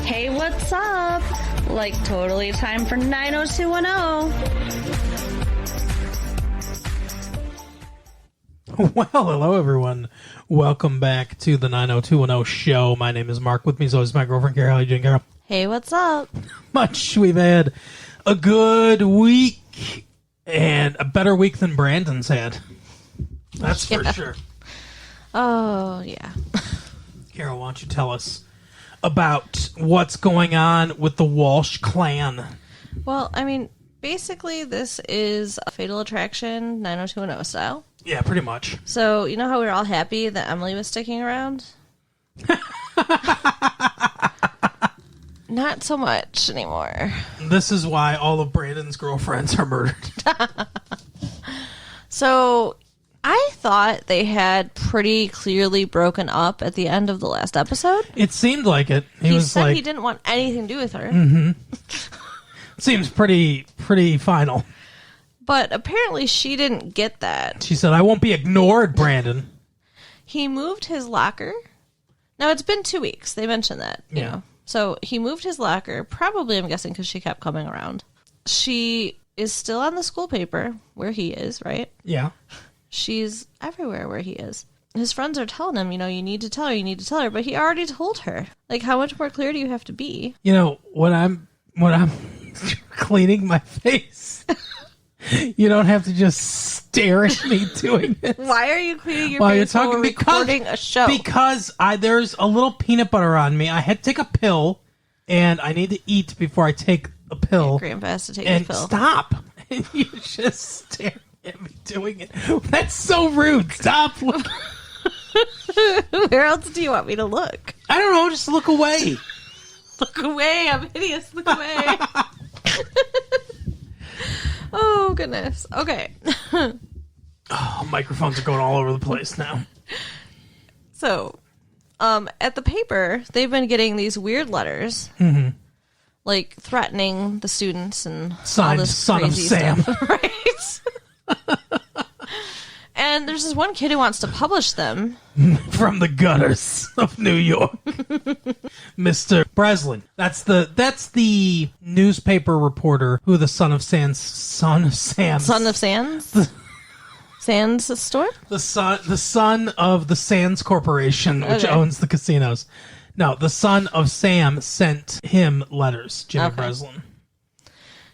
Hey, what's up? Like, totally time for 90210. Well, hello, everyone. Welcome back to the 90210 show. My name is Mark. With me is always my girlfriend, Carol. How you doing, Carol? Hey, what's up? Much. We've had a good week and a better week than Brandon's had. That's for sure. Oh, yeah. Carol, why don't you tell us about what's going on with the Walsh clan? Well, I mean, basically, this is a Fatal Attraction 90210 style. Yeah, pretty much. So, you know how we were all happy that Emily was sticking around? Not so much anymore. This is why all of Brandon's girlfriends are murdered. So, I thought they had pretty clearly broken up at the end of the last episode. It seemed like it. He said he didn't want anything to do with her. Mm-hmm. Seems pretty final. But apparently she didn't get that. She said, I won't be ignored, Brandon. He moved his locker. Now, it's been 2 weeks. They mentioned that. You know. So he moved his locker, probably, I'm guessing, because she kept coming around. She is still on the school paper where he is, right? Yeah. She's everywhere where he is. His friends are telling him, you need to tell her, but he already told her. Like, how much more clear do you have to be? You know, when I'm cleaning my face, you don't have to just stare at me doing it. Why are you cleaning your face while we're recording a show? Because there's a little peanut butter on me. I had to take a pill, and I need to eat before I take a pill. Yeah, Grandpa has to take and a pill. Stop. And you just stare at me doing it. That's so rude. Stop looking. Where else do you want me to look? I don't know. Just look away. Look away. I'm hideous. Look away. Oh, goodness. Okay. Oh, microphones are going all over the place now. So, at the paper, they've been getting these weird letters, like threatening the students and all this Son of crazy Sam. stuff, right? And there's this one kid who wants to publish them. From the gutters of New York. Mr. Breslin. That's the newspaper reporter who the son of Sands. Sands store? The son of the Sands Corporation, which owns the casinos. No, the son of Sam sent him letters, Jimmy Breslin.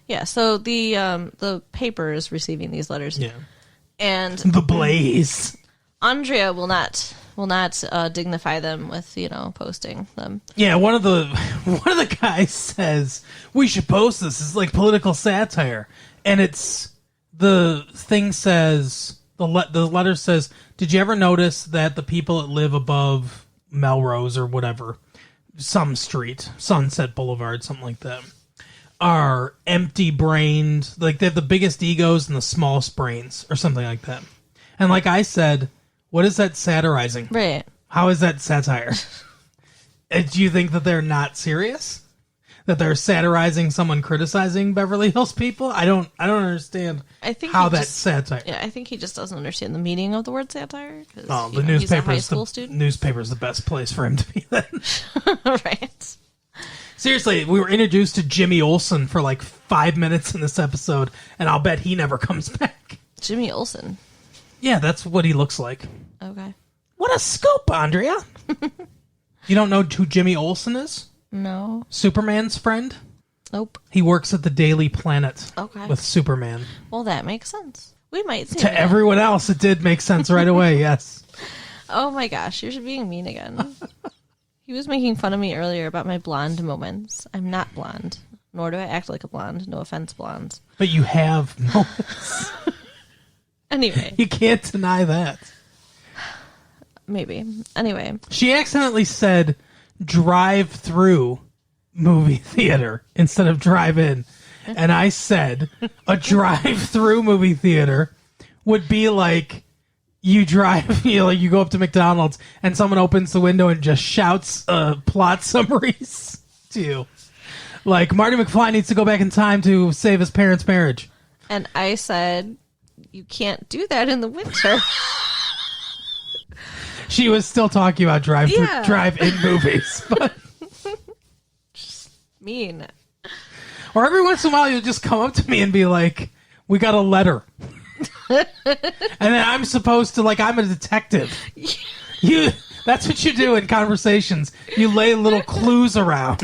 Yeah, so the paper is receiving these letters. Yeah. And the Blaze. Andrea will not dignify them with, posting them. Yeah, one of the guys says we should post this. It's like political satire, and the thing says the letter says, did you ever notice that the people that live above Melrose or whatever, some street, Sunset Boulevard, something like that, are empty-brained, like they have the biggest egos and the smallest brains, or something like that. And like I said, what is that satirizing? Right. How is that satire? Do you think that they're not serious? That they're satirizing someone criticizing Beverly Hills people? I don't understand how that's satire. Yeah, I think he just doesn't understand the meaning of the word satire. Oh, the newspaper is the best place for him to be then. Right. Seriously, we were introduced to Jimmy Olsen for like 5 minutes in this episode, and I'll bet he never comes back. Jimmy Olsen? Yeah, that's what he looks like. Okay. What a scoop, Andrea. You don't know who Jimmy Olsen is? No. Superman's friend? Nope. He works at the Daily Planet with Superman. Well, that makes sense. We might see to that. Everyone else, it did make sense right away, yes. Oh my gosh, you're being mean again. He was making fun of me earlier about my blonde moments. I'm not blonde, nor do I act like a blonde. No offense, blondes. But you have moments. Anyway. You can't deny that. Maybe. Anyway. She accidentally said drive-through movie theater instead of drive-in. And I said a drive-through movie theater would be like you drive, you go up to McDonald's and someone opens the window and just shouts plot summaries to you. Like, Marty McFly needs to go back in time to save his parents' marriage. And I said, you can't do that in the winter. She was still talking about drive-in movies, but Mean. Or every once in a while, you'll just come up to me and be like, we got a letter. And then I'm supposed to, like, I'm a detective. That's what you do in conversations. You lay little clues around.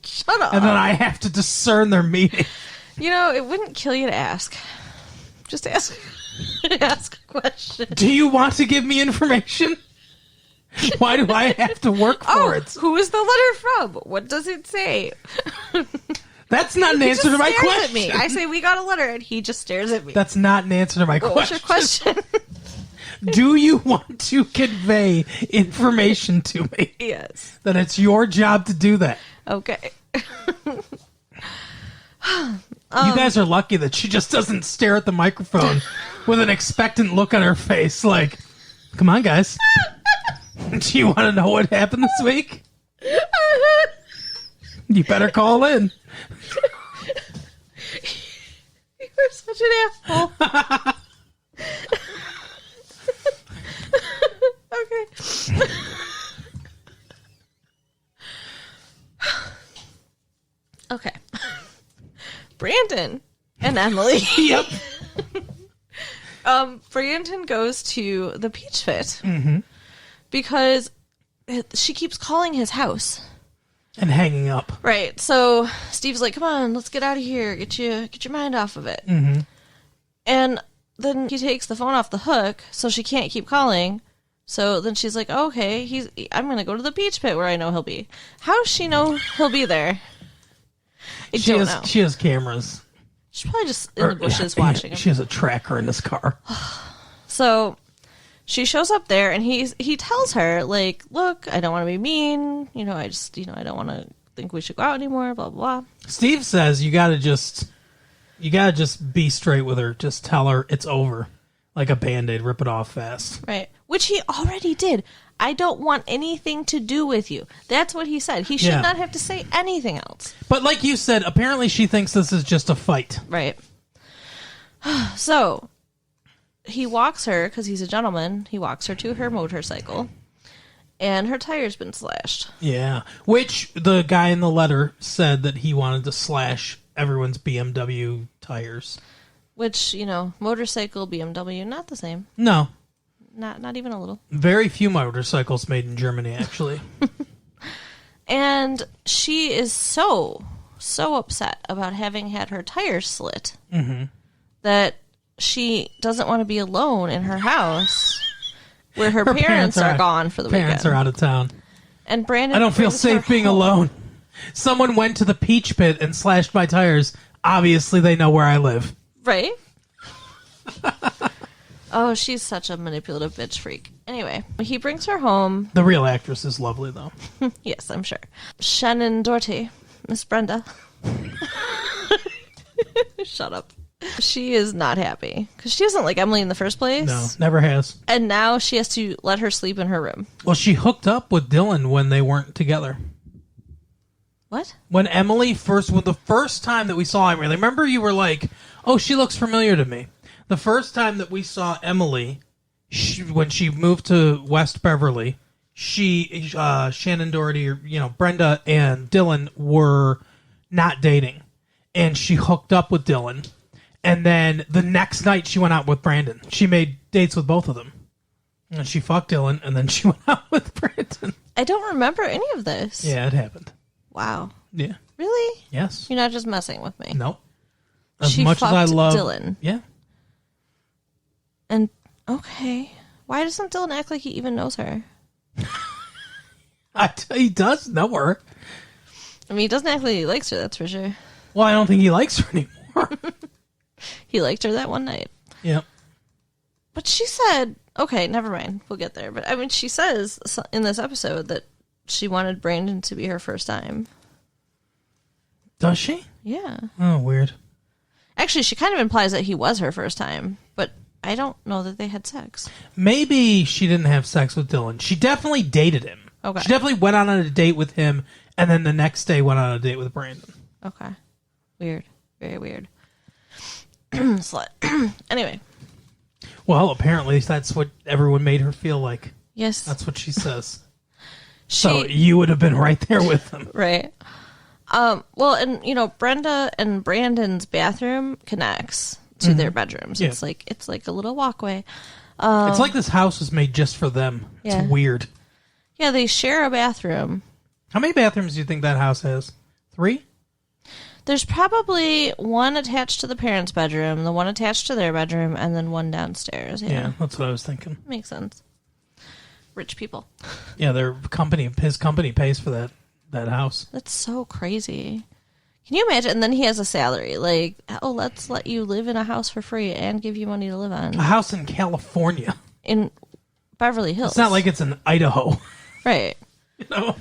Shut up. And then I have to discern their meaning. You know, it wouldn't kill you to ask. Just ask a question. Do you want to give me information? Why do I have to work for it? Who is the letter from? What does it say? That's not an answer to my question. At me. I say we got a letter, and he just stares at me. That's not an answer to my question. What's your question? Do you want to convey information to me? Yes. Then it's your job to do that. Okay. You guys are lucky that she just doesn't stare at the microphone with an expectant look on her face like, come on, guys. Do you want to know what happened this week? You better call in. You're such an asshole. Okay. Okay. Brandon and Emily. Yep. Brandon goes to the Peach Fit because she keeps calling his house and hanging up. Right. So Steve's like, "Come on, let's get out of here. Get your mind off of it." Mm-hmm. And then he takes the phone off the hook, so she can't keep calling. So then she's like, oh, "Okay, I'm going to go to the Peach Pit where I know he'll be." How does she know he'll be there? I don't know. She has cameras. She's probably just in the bushes watching him. She has a tracker in this car. So she shows up there, and he tells her, like, "Look, I don't want to be mean. I don't want to think we should go out anymore, blah, blah, blah." Steve says you gotta just be straight with her. Just tell her it's over. Like a Band-Aid, rip it off fast. Right. Which he already did. "I don't want anything to do with you." That's what he said. He should not have to say anything else. But like you said, apparently she thinks this is just a fight. Right. So he walks her, because he's a gentleman, he walks her to her motorcycle, and her tire's been slashed. Yeah. Which the guy in the letter said that he wanted to slash everyone's BMW tires. Which, motorcycle, BMW, not the same. No. Not even a little. Very few motorcycles made in Germany, actually. And she is so upset about having had her tires slit that she doesn't want to be alone in her house where her parents are gone for the weekend. Parents are out of town. And Brandon, I don't feel safe being alone. Someone went to the Peach Pit and slashed my tires. Obviously, they know where I live. Right? Oh, she's such a manipulative bitch freak. Anyway, he brings her home. The real actress is lovely, though. Yes, I'm sure. Shannen Daugherty, Miss Brenda. Shut up. She is not happy because she doesn't like Emily in the first place. No, never has. And now she has to let her sleep in her room. Well, she hooked up with Dylan when they weren't together. What? When the first time that we saw Emily, remember you were like, "Oh, she looks familiar to me." The first time that we saw Emily, when she moved to West Beverly, Shannen Daugherty, Brenda and Dylan were not dating, and she hooked up with Dylan, and then the next night she went out with Brandon. She made dates with both of them, and she fucked Dylan, and then she went out with Brandon. I don't remember any of this. Yeah, it happened. Wow. Yeah. Really? Yes. You're not just messing with me. Nope. As She much as I fucked love Dylan. Yeah. And, okay. Why doesn't Dylan act like he even knows her? He does know her. I mean, he doesn't act like he likes her, that's for sure. Well, I don't think he likes her anymore. He liked her that one night. Yep. But she said, okay, never mind. We'll get there. But, I mean, she says in this episode that she wanted Brandon to be her first time. Does she? Yeah. Oh, weird. Actually, she kind of implies that he was her first time, but I don't know that they had sex. Maybe she didn't have sex with Dylan. She definitely dated him. Okay. She definitely went on a date with him, and then the next day went on a date with Brandon. Okay. Weird. Very weird. Slut. Anyway. Well, apparently that's what everyone made her feel like. Yes. That's what she says. So you would have been right there with him. Right. Well, and Brenda and Brandon's bathroom connects to their bedrooms. Yeah. It's like a little walkway. It's like this house was made just for them. Yeah. It's weird. Yeah, they share a bathroom. How many bathrooms do you think that house has? 3? There's probably one attached to the parents' bedroom, the one attached to their bedroom, and then one downstairs. Yeah, that's what I was thinking. Makes sense. Rich people. Yeah, his company pays for that house. That's so crazy. Can you imagine? And then he has a salary. Like, let's let you live in a house for free and give you money to live on. A house in California. In Beverly Hills. It's not like it's in Idaho. Right. You know?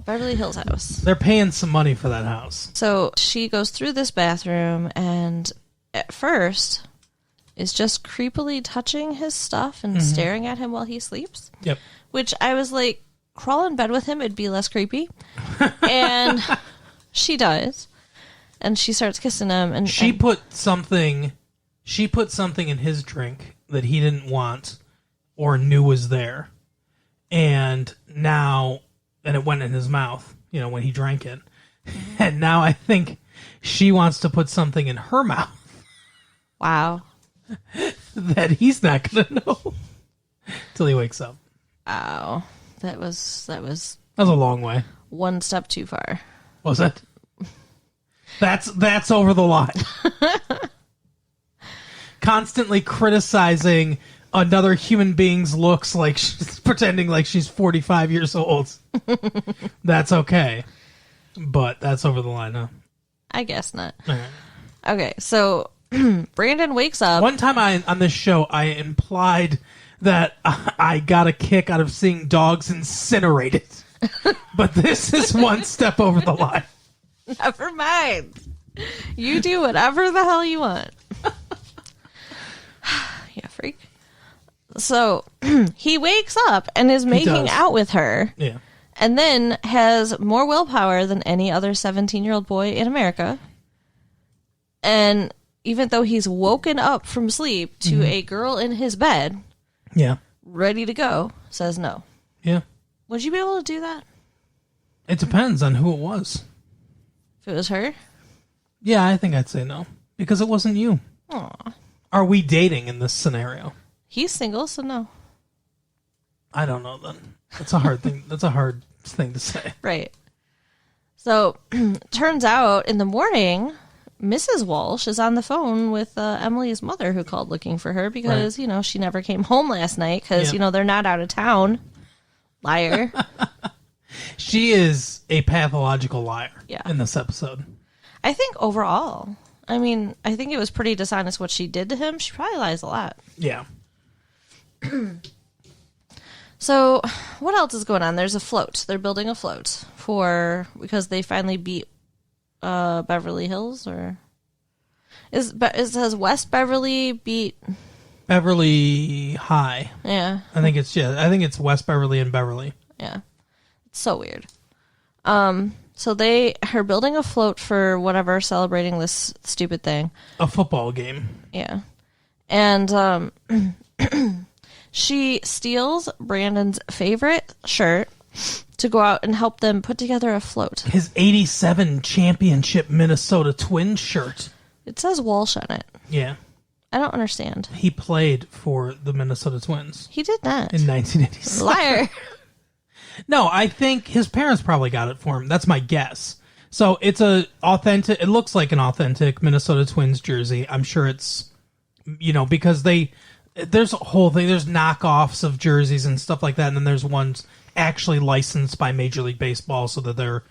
Beverly Hills house. They're paying some money for that house. So she goes through this bathroom and at first is just creepily touching his stuff and staring at him while he sleeps. Yep. Which I was like, crawl in bed with him, it'd be less creepy. And she does. And she starts kissing him, and she put something in his drink that he didn't want or knew was there. And it went in his mouth, when he drank it. And now I think she wants to put something in her mouth. Wow. That he's not going to know till he wakes up. Wow. That was a long way. One step too far. Was it? That's over the line. Constantly criticizing another human being's looks like she's pretending like she's 45 years old. That's okay. But that's over the line, huh? I guess not. All right. Okay, so Brandon wakes up. One time on this show, I implied that I got a kick out of seeing dogs incinerated. But this is one step over the line. Never mind. You do whatever the hell you want. Yeah, freak. So he wakes up and is making out with her. Yeah. And then has more willpower than any other 17-year-old boy in America. And even though he's woken up from sleep to a girl in his bed, ready to go, says no. Yeah. Would you be able to do that? It depends on who it was. If it was her? Yeah, I think I'd say no. Because it wasn't you. Aw. Are we dating in this scenario? He's single, so no. I don't know then. That's a hard thing. That's a hard thing to say. Right. So, turns out in the morning, Mrs. Walsh is on the phone with Emily's mother who called looking for her because, she never came home last night because, they're not out of town. Liar. She is a pathological liar Yeah. in this episode. I think overall, I think it was pretty dishonest what she did to him. She probably lies a lot. Yeah. So, what else is going on? There's a float. They're building a float because they finally beat Beverly Hills, or it says West Beverly beat Beverly High. Yeah. I think it's West Beverly and Beverly. Yeah. It's so weird. So they are building a float for whatever, celebrating this stupid thing. A football game. Yeah. And she steals Brandon's favorite shirt to go out and help them put together a float. His 87 championship Minnesota Twins shirt. It says Walsh on it. Yeah. I don't understand. He played for the Minnesota Twins. He did not. In 1987. Liar. No, I think his parents probably got it for him. That's my guess. So it looks like an authentic Minnesota Twins jersey. I'm sure it's, because there's a whole thing. There's knockoffs of jerseys and stuff like that. And then there's ones actually licensed by Major League Baseball so that they're,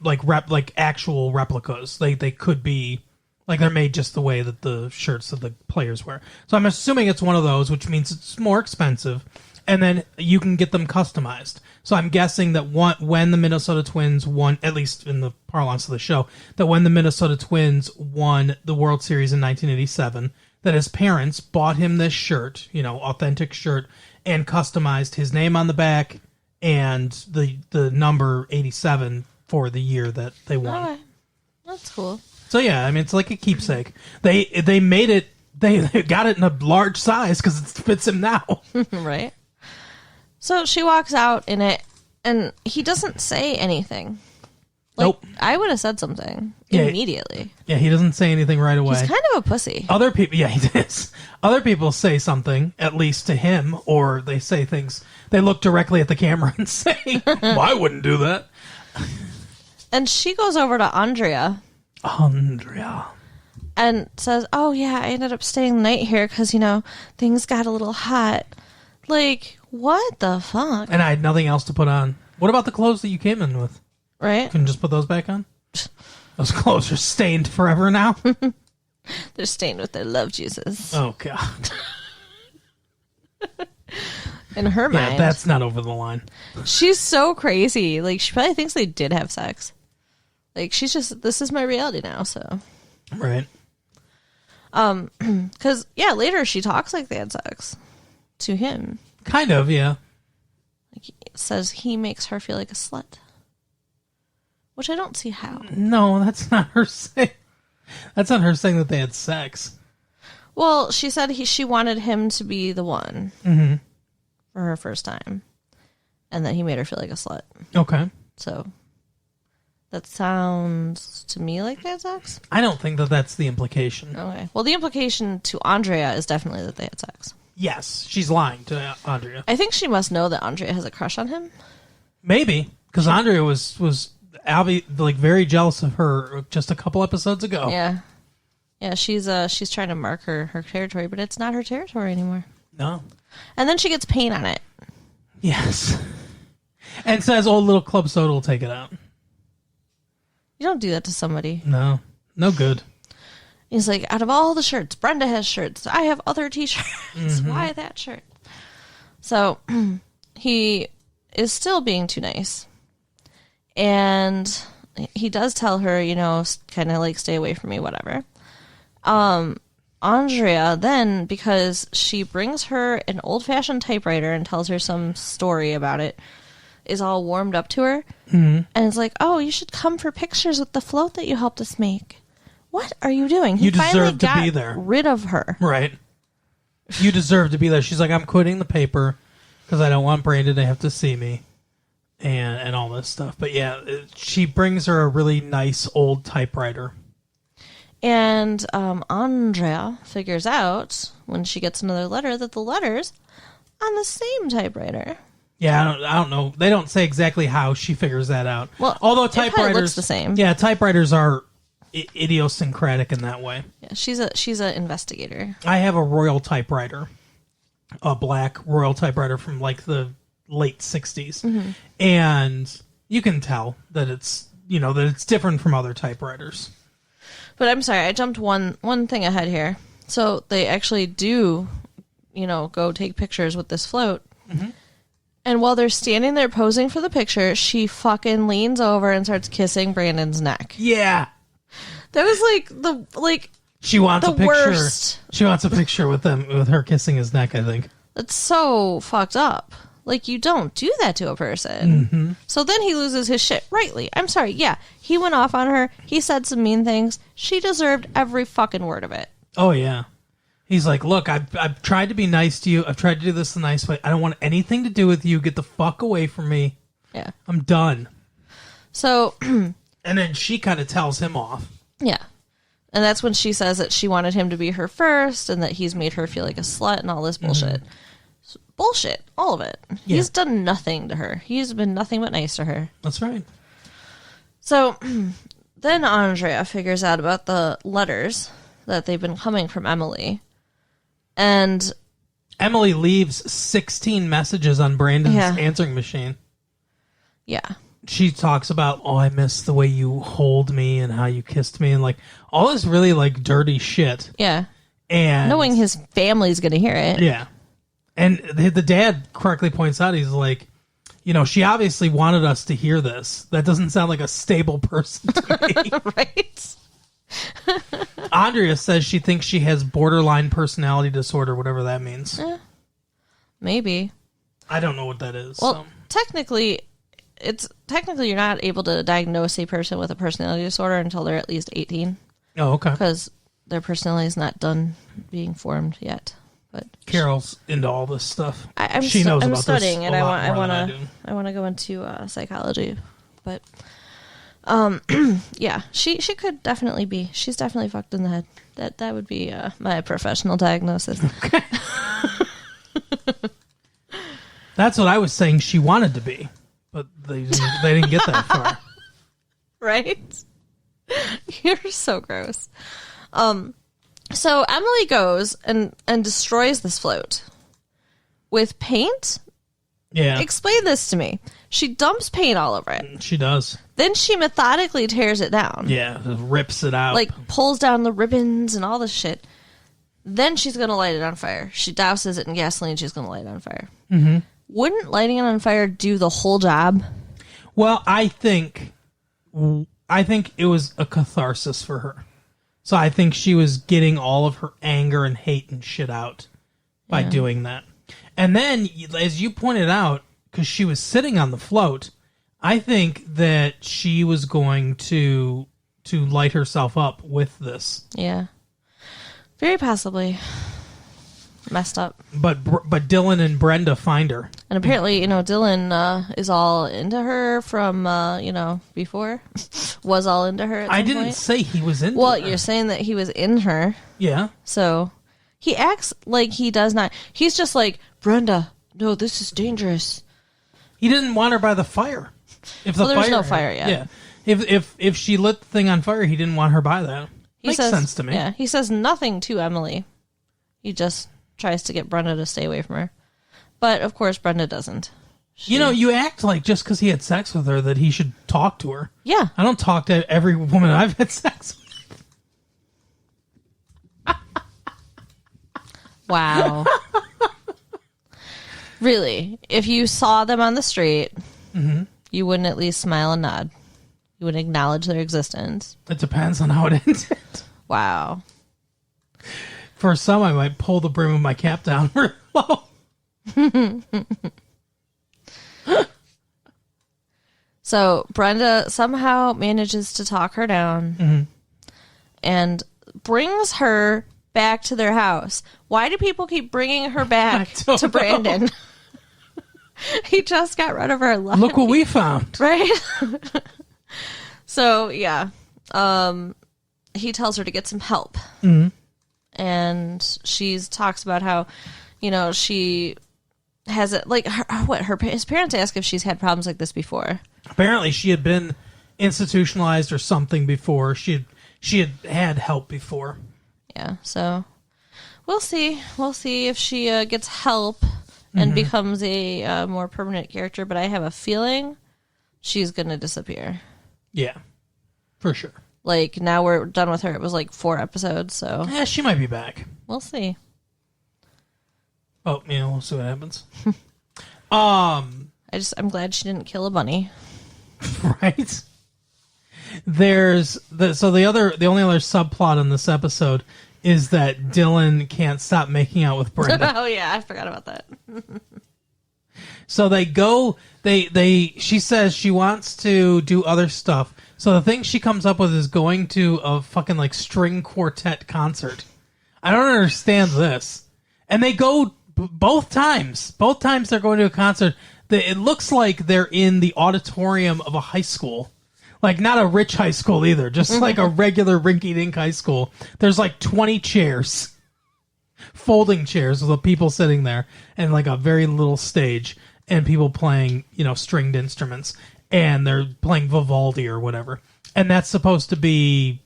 like actual replicas. They could be, like, they're made just the way that the shirts that the players wear. So I'm assuming it's one of those, which means it's more expensive. And then you can get them customized. So I'm guessing that when the Minnesota Twins won, at least in the parlance of the show, that when the Minnesota Twins won the World Series in 1987, that his parents bought him this shirt, authentic shirt, and customized his name on the back and the number 87 for the year that they won. Okay. That's cool. So yeah, it's like a keepsake. They made it. They got it in a large size because it fits him now. Right. So she walks out in it, and he doesn't say anything. Like, Nope. I would have said something immediately. Yeah, he doesn't say anything right away. He's kind of a pussy. Other people, yeah, he is. Other people say something, at least to him, or they say things. They look directly at the camera and say, well, I wouldn't do that. And she goes over to Andrea. And says, oh, yeah, I ended up staying the night here because, things got a little hot. Like, what the fuck? And I had nothing else to put on. What about the clothes that you came in with? Right? Can you just put those back on? Those clothes are stained forever now. They're stained with their love juices. Oh, God. In her mind. Yeah, that's not over the line. She's so crazy. Like, she probably thinks they did have sex. Like, she's just, this is my reality now, so. Right. Because, yeah, later she talks like they had sex to him. Kind of, yeah. Like, says he makes her feel like a slut. Which I don't see how. No, that's not her saying. That's not her saying that they had sex. Well, she said she wanted him to be the one for her first time. And that he made her feel like a slut. Okay. So, that sounds to me like they had sex? I don't think that that's the implication. Okay. Well, the implication to Andrea is definitely that they had sex. Yes, she's lying to Andrea. I think she must know that Andrea has a crush on him. Maybe, because Andrea was very jealous of her just a couple episodes ago. Yeah. Yeah, she's trying to mark her territory, but it's not her territory anymore. No. And then she gets paint on it. Yes. And says, oh, little club soda will take it out. You don't do that to somebody. No. No good. He's like, out of all the shirts, Brenda has shirts. I have other t-shirts. Why that shirt? So he is still being too nice. And he does tell her, kind of like, stay away from me, whatever. Andrea then, because she brings her an old-fashioned typewriter and tells her some story about it, is all warmed up to her. And it's like, oh, you should come for pictures with the float that you helped us make. What are you doing? You deserve to be there. Rid of her. Right. You deserve to be there. She's like, I'm quitting the paper because I don't want Brandon to have to see me and all this stuff. But yeah, she brings her a really nice old typewriter. And Andrea figures out when she gets another letter that the letter's on the same typewriter. Yeah, I don't know. They don't say exactly how she figures that out. Well, although typewriters looks the same. Yeah, typewriters are idiosyncratic in that way. Yeah, she's a investigator. I have a Royal typewriter, a black Royal typewriter from like the late 60s. And you can tell that it's different from other typewriters. But I'm sorry, I jumped one thing ahead here. So they actually do, go take pictures with this float. And while they're standing there posing for the picture, she fucking leans over and starts kissing Brandon's neck. Yeah. That was she wants the a picture. worst. She wants a picture with her kissing his neck, I think. That's so fucked up. Like, you don't do that to a person. So then he loses his shit. Rightly. I'm sorry. Yeah. He went off on her. He said some mean things. She deserved every fucking word of it. Oh, yeah. He's like, look, I've tried to be nice to you. I've tried to do this the nice way. I don't want anything to do with you. Get the fuck away from me. Yeah. I'm done. So. And then she kind of tells him off. Yeah. And that's when she says that she wanted him to be her first and that he's made her feel like a slut and all this bullshit. Bullshit. All of it. Yeah. He's done nothing to her. He's been nothing but nice to her. That's right. So then Andrea figures out about the letters that they've been coming from Emily. And Emily leaves 16 messages on Brandon's answering machine. Yeah. She talks about, oh, I miss the way you hold me and how you kissed me and like all this really like dirty shit. Yeah. And knowing his family's going to hear it. Yeah. And the dad correctly points out, he's like, she obviously wanted us to hear this. That doesn't sound like a stable person to me. Right. Andrea says she thinks she has borderline personality disorder, whatever that means. Maybe. I don't know what that is. Well, technically you're not able to diagnose a person with a personality disorder until they're at least 18. Oh, okay. Because their personality is not done being formed yet. But Carol's into all this stuff. I'm studying, and I want to go into psychology. But Yeah, she could definitely be. She's definitely fucked in the head. That would be my professional diagnosis. Okay. That's what I was saying she wanted to be, but they didn't get that far. Right? You're so gross. So Emily goes and destroys this float with paint. Yeah. Explain this to me. She dumps paint all over it. She does. Then she methodically tears it down. Yeah, rips it out. Like, pulls down the ribbons and all this shit. Then she's going to light it on fire. She douses it in gasoline. She's going to light it on fire. Mm-hmm. Wouldn't lighting it on fire do the whole job? Well, I think it was a catharsis for her. So I think she was getting all of her anger and hate and shit out by doing that. And then, as you pointed out, because she was sitting on the float, I think that she was going to light herself up with this. Yeah. Very possibly. Messed up. But Dylan and Brenda find her. And apparently, Dylan is all into her from, before. Was all into her at some I didn't point. say he was into her. Well, you're saying that he was in her. Yeah. So, he acts like he does not. He's just like, Brenda, no, this is dangerous. He didn't want her by the fire. If the there's no fire yet. Yeah. If she lit the thing on fire, he didn't want her by that. Makes sense to me. Yeah, he says nothing to Emily. He just tries to get Brenda to stay away from her. But, of course, Brenda doesn't. You act like just because he had sex with her that he should talk to her. Yeah. I don't talk to every woman I've had sex with. Wow. Really? If you saw them on the street, you wouldn't at least smile and nod? You wouldn't acknowledge their existence? It depends on how it ended. Wow. For some, I might pull the brim of my cap down real low. So Brenda somehow manages to talk her down and brings her back to their house. Why do people keep bringing her back to Brandon? He just got rid of her. Look what we found. Right? So, yeah. He tells her to get some help. Mm-hmm. And she talks about how, she has it, like, his parents ask if she's had problems like this before. Apparently she had been institutionalized or something before. She had help before. Yeah, so we'll see. We'll see if she gets help and becomes a more permanent character. But I have a feeling she's going to disappear. Yeah, for sure. Like, now we're done with her. It was like 4 episodes, so... Yeah, she might be back. We'll see. Oh, we'll see what happens. I'm glad she didn't kill a bunny. Right? There's the only other subplot in this episode is that Dylan can't stop making out with Brenda. Oh yeah, I forgot about that. So she says she wants to do other stuff. So the thing she comes up with is going to a fucking like string quartet concert. I don't understand this. And they go both times. Both times they're going to a concert. It looks like they're in the auditorium of a high school. Like, not a rich high school either. Just like a regular rinky-dink high school. There's like 20 chairs. Folding chairs with the people sitting there. And like a very little stage. And people playing, stringed instruments. And they're playing Vivaldi or whatever. And that's supposed to be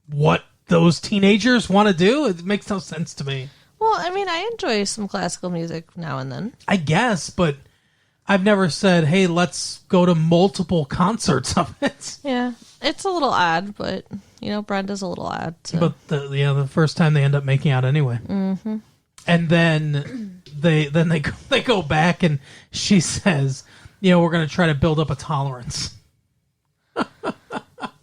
what those teenagers want to do? It makes no sense to me. Well, I mean, I enjoy some classical music now and then. I guess, but I've never said, hey, let's go to multiple concerts of it. Yeah, it's a little odd, but, Brenda's a little odd. So. But, the first time they end up making out anyway. Mm-hmm. And then they go back and she says, we're going to try to build up a tolerance.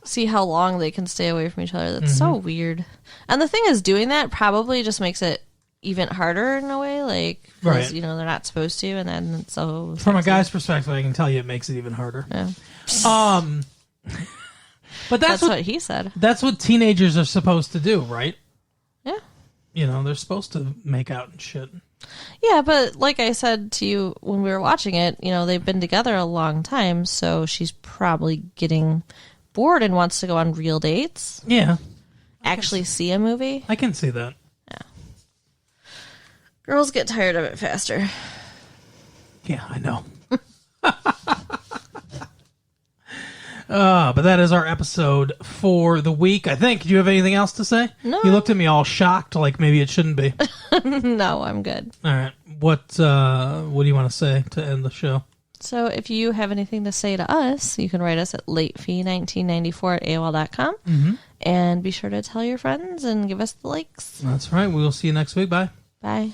See how long they can stay away from each other. That's so weird. And the thing is, doing that probably just makes it even harder in a way, like, because, right. They're not supposed to, and then it's so... From a guy's perspective, I can tell you it makes it even harder. Yeah. But that's what he said. That's what teenagers are supposed to do, right? Yeah. They're supposed to make out and shit. Yeah, but like I said to you when we were watching it, they've been together a long time, so she's probably getting bored and wants to go on real dates. Yeah. Actually see a movie. I can see that. Yeah. Girls get tired of it faster. Yeah, I know. But that is our episode for the week, I think. Do you have anything else to say? No. You looked at me all shocked, like maybe it shouldn't be. No, I'm good. All right. What do you want to say to end the show? So if you have anything to say to us, you can write us at latefee1994@aol.com. Mm-hmm. And be sure to tell your friends and give us the likes. That's right. We will see you next week. Bye. Bye.